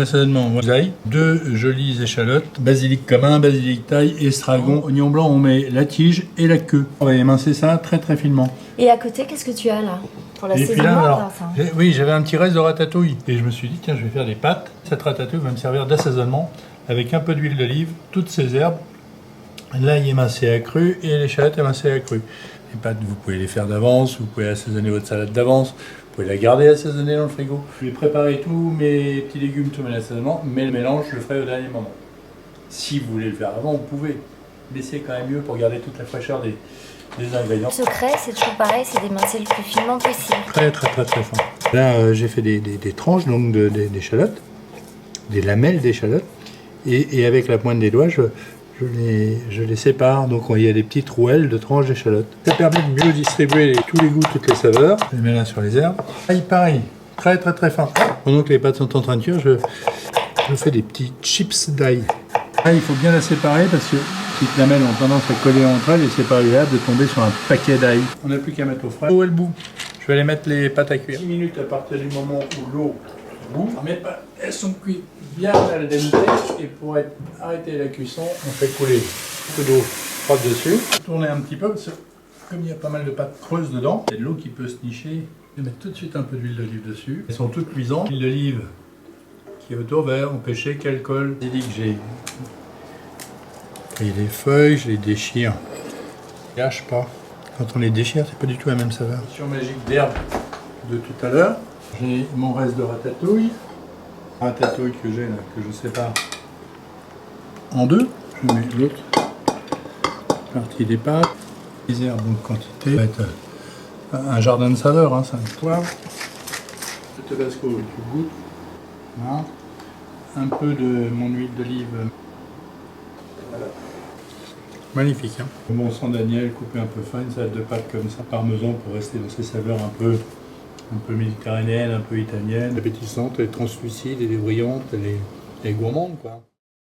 l'assaisonnement, ail, 2 jolies échalotes, basilic commun, basilic taille, estragon, oignon blanc, on met la tige et la queue. On va émincer ça très très finement. Et à côté, qu'est-ce que tu as là? Pour Et puis là, l'assaisonnement, alors, ça. oui, j'avais un petit reste de ratatouille. Et je me suis dit, tiens, je vais faire des pâtes. Cette ratatouille va me servir d'assaisonnement avec un peu d'huile d'olive, toutes ces herbes. L'ail émincé à cru et l'échalote émincée à cru. Les pâtes, vous pouvez les faire d'avance, vous pouvez assaisonner votre salade d'avance, vous pouvez la garder assaisonnée dans le frigo. Je vais préparer tous mes petits légumes, tous mes assaisonnements, mais le mélange, je le ferai au dernier moment. Si vous voulez le faire avant, vous pouvez. Mais c'est quand même mieux pour garder toute la fraîcheur des ingrédients. Le secret, c'est toujours pareil, c'est d'émincer le plus finement possible. Très fin. Là, j'ai fait des tranches donc d'échalotes, des lamelles d'échalotes, et avec la pointe des doigts, je les sépare. Donc il y a des petites rouelles de tranches d'échalotes. Ça permet de mieux distribuer tous les goûts, toutes les saveurs. Je les mets là sur les herbes. Pareil, très fin. Pendant que les pâtes sont en train de cuire, je fais des petits chips d'ail. Là, il faut bien la séparer parce que les petites lamelles ont tendance à coller entre elles et c'est pas agréable de tomber sur un paquet d'ail. On n'a plus qu'à mettre au frais. L'eau est le bout. Je vais aller mettre les pâtes à cuire. 10 minutes à partir du moment où l'eau bout. Mais elles sont cuites bien à la dente et pour arrêter la cuisson, on fait couler un peu d'eau froide dessus. Tourner un petit peu parce que comme il y a pas mal de pâtes creuses dedans, il y a de l'eau qui peut se nicher. Je vais mettre tout de suite un peu d'huile d'olive dessus. Elles sont toutes cuisantes. L'huile d'olive qui est autour vert, empêcher qu'elle colle. J'ai dit que j'ai pris les feuilles, je les déchire. Je ne lâche pas. Quand on les déchire, c'est pas du tout la même saveur. Sur magique d'herbe de tout à l'heure, j'ai mon reste de ratatouille. Ratatouille que j'ai là, que je sépare en deux. Je mets l'autre partie des pâtes. Les herbes en quantité. Ça va être un jardin de saveurs, hein, ça. Poivre. Le tabasco, tu goûtes. Voilà. Un peu de mon huile d'olive. Voilà. Magnifique, hein. Bon sang d'agnelle coupé un peu fin, une salade de pâtes comme ça, parmesan pour rester dans ces saveurs un peu méditerranéennes, un peu italiennes, appétissantes, et translucides, et brillantes, et gourmandes, quoi.